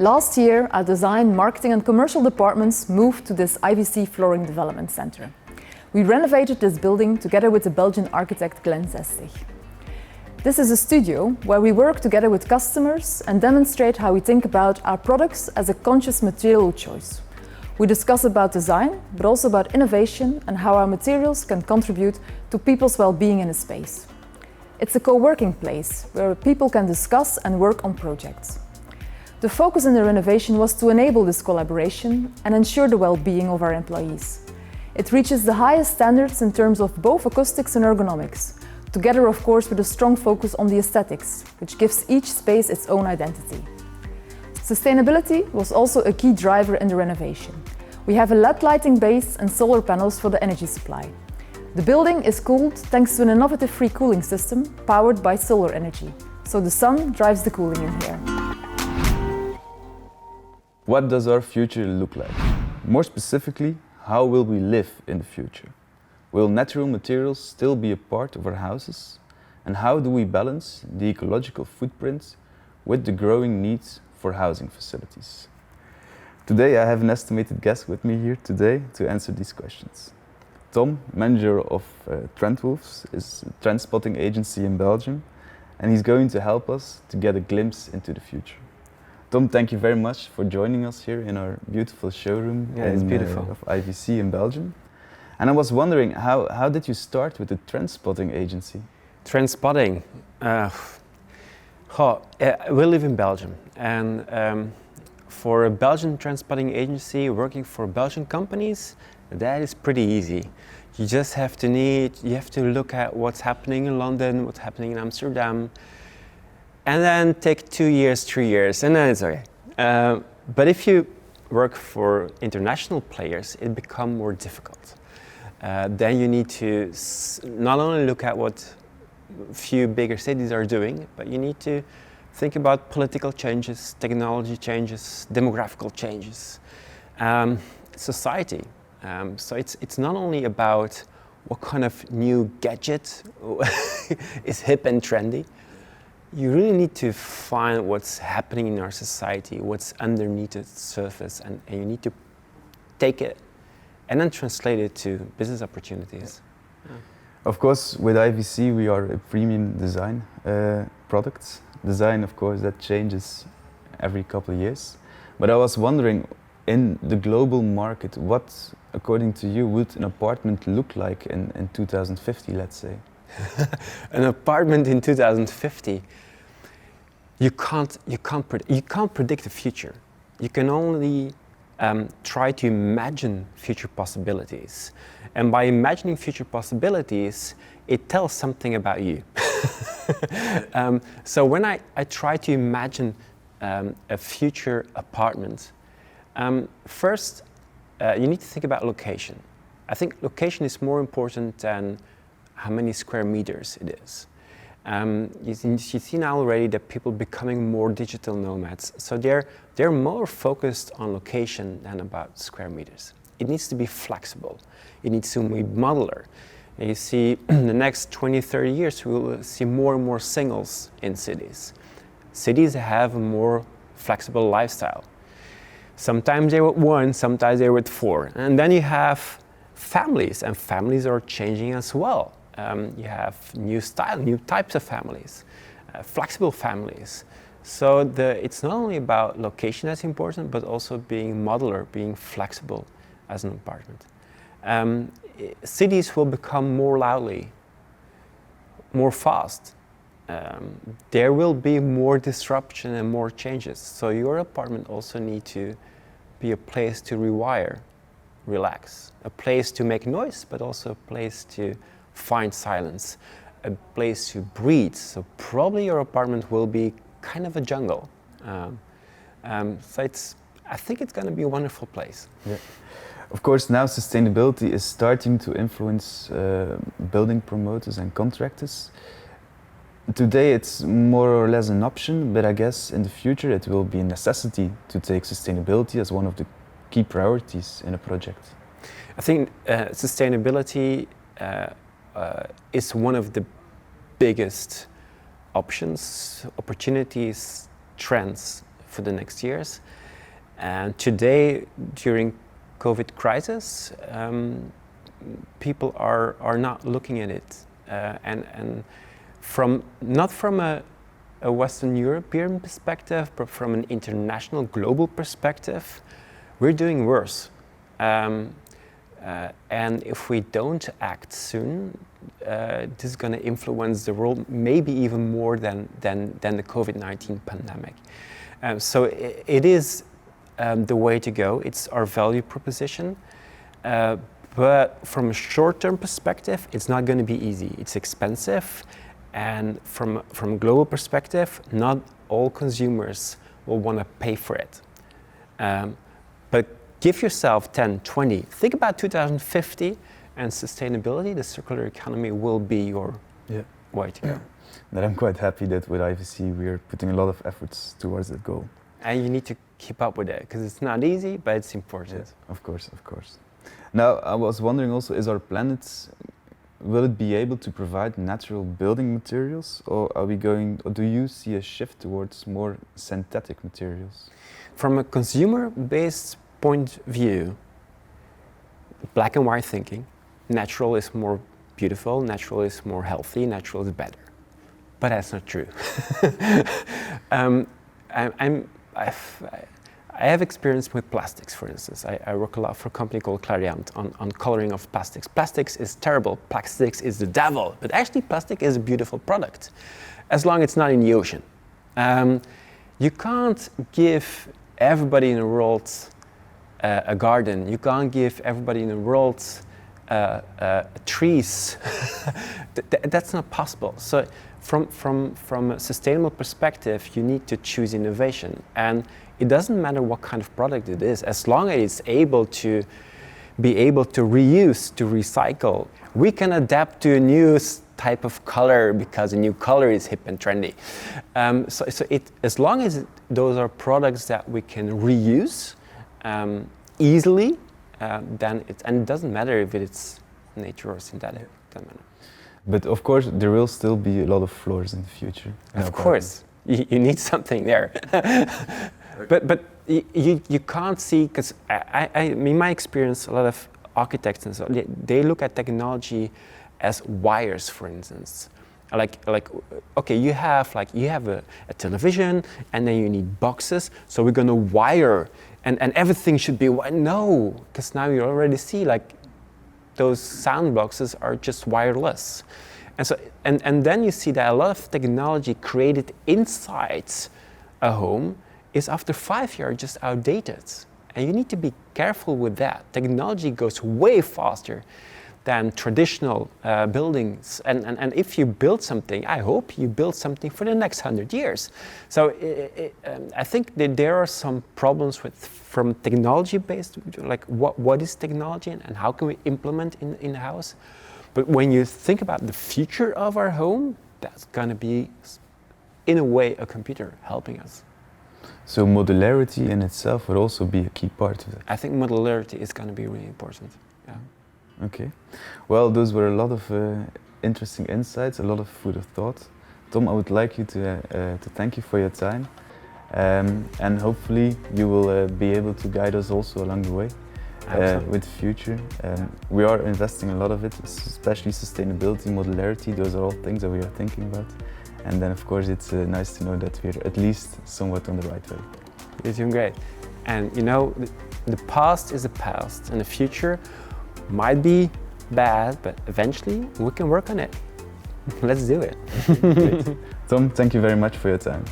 Last year, our design, marketing and commercial departments moved to this IVC Flooring Development Center. We renovated this building together with the Belgian architect Glenn Zestig. This is a studio where we work together with customers and demonstrate how we think about our products as a conscious material choice. We discuss about design, but also about innovation and how our materials can contribute to people's well-being in a space. It's a co-working place where people can discuss and work on projects. The focus in the renovation was to enable this collaboration and ensure the well-being of our employees. It reaches the highest standards in terms of both acoustics and ergonomics, together of course with a strong focus on the aesthetics, which gives each space its own identity. Sustainability was also a key driver in the renovation. We have a LED lighting base and solar panels for the energy supply. The building is cooled thanks to an innovative free cooling system powered by solar energy, so the sun drives the cooling in here. What does our future look like? More specifically, how will we live in the future? Will natural materials still be a part of our houses? And how do we balance the ecological footprint with the growing needs for housing facilities? Today I have an estimated guest with me here today to answer these questions. Tom, manager of Trendwolves, is a trend spotting agency in Belgium, and he's going to help us to get a glimpse into the future. Tom, thank you very much for joining us here in our beautiful showroom of IVC in Belgium. And I was wondering, how did you start with the trend spotting agency? Trend spotting? We live in Belgium, and for a Belgian trend spotting agency working for Belgian companies, that is pretty easy. You just have to look at what's happening in London, what's happening in Amsterdam, and then take 2 years, 3 years, and then it's okay. But if you work for international players, it becomes more difficult. Then you need to not only look at what few bigger cities are doing, but you need to think about political changes, technology changes, demographical changes, society. So it's not only about what kind of new gadget is hip and trendy. You really need to find what's happening in our society, what's underneath the surface, and you need to take it and then translate it to business opportunities. Yeah. Of course, with IVC we are a premium design product. Design, of course, that changes every couple of years. But I was wondering, in the global market, what, according to you, would an apartment look like in 2050, let's say? An apartment in 2050, you can't predict the future. You can only try to imagine future possibilities, and by imagining future possibilities, it tells something about you. So when I try to imagine a future apartment, first you need to think about location. I think location is more important than how many square meters it is. You see now already that people are becoming more digital nomads, so they're more focused on location than about square meters. It needs to be flexible. It needs to be modular. And you see, in the next 20, 30 years, we will see more and more singles in cities. Cities have a more flexible lifestyle. Sometimes they're with one, sometimes they're with four. And then you have families, and families are changing as well. You have new types of families, flexible families. So it's not only about location that's important, but also being modular, being flexible as an apartment. Cities will become more lively, more fast. There will be more disruption and more changes. So your apartment also needs to be a place to rewire, relax, a place to make noise, but also a place to find silence, a place to breathe. So probably your apartment will be kind of a jungle. So I think it's going to be a wonderful place. Yeah. Of course, now sustainability is starting to influence building promoters and contractors. Today it's more or less an option, but I guess in the future it will be a necessity to take sustainability as one of the key priorities in a project. I think sustainability is one of the biggest options, opportunities, trends for the next years. And today, during COVID crisis, people are not looking at it, and not from a Western European perspective, but from an international, global perspective, we're doing worse. And if we don't act soon, this is going to influence the world maybe even more than the COVID-19 pandemic. So it is the way to go. It's our value proposition. But from a short-term perspective, it's not going to be easy. It's expensive. And from a global perspective, not all consumers will want to pay for it. But give yourself 10, 20, think about 2050 and sustainability, the circular economy will be your way to go. That I'm quite happy that with IVC we are putting a lot of efforts towards that goal. And you need to keep up with it, because it's not easy, but it's important. Yes, of course, of course. Now, I was wondering also, is our planet, will it be able to provide natural building materials, or do you see a shift towards more synthetic materials? From a consumer-based point of view, black and white thinking, natural is more beautiful, natural is more healthy, natural is better. But that's not true. I have experience with plastics, for instance. I work a lot for a company called Clariant on coloring of plastics. Plastics is terrible, plastics is the devil, but actually plastic is a beautiful product, as long as it's not in the ocean. You can't give everybody in the world a garden. You can't give everybody in the world trees. That's not possible. So from a sustainable perspective, you need to choose innovation. And it doesn't matter what kind of product it is, as long as it's able to be able to reuse, to recycle. We can adapt to a new type of color because a new color is hip and trendy. As long as those are products that we can reuse easily, then it doesn't matter if it's nature or synthetic. Doesn't matter. But of course, there will still be a lot of floors in the future. Of course, you need something there. But you can't see, because in my experience, a lot of architects and so they look at technology as wires, for instance. Like okay, you have a television, and then you need boxes, so we're gonna wire, and everything should be no, because now you already see those sound boxes are just wireless, and so and then you see that a lot of technology created inside a home is after 5 years just outdated, and you need to be careful with that. Technology goes way faster than traditional buildings, and if you build something, I hope you build something for the next 100 years. So I think that there are some problems from technology-based, like what is technology and how can we implement in the house. But when you think about the future of our home, that's gonna be, in a way, a computer helping us. So modularity in itself would also be a key part of it. I think modularity is going to be really important. Yeah. Okay. Well, those were a lot of interesting insights, a lot of food of thought. Tom, I would like you to thank you for your time, and hopefully you will be able to guide us also along the way with the future. We are investing a lot of it, especially sustainability, modularity. Those are all things that we are thinking about. And then, of course, it's nice to know that we're at least somewhat on the right way. You're doing great. And you know, the past is the past, and the future might be bad, but eventually we can work on it. Let's do it. Great. Tom, thank you very much for your time.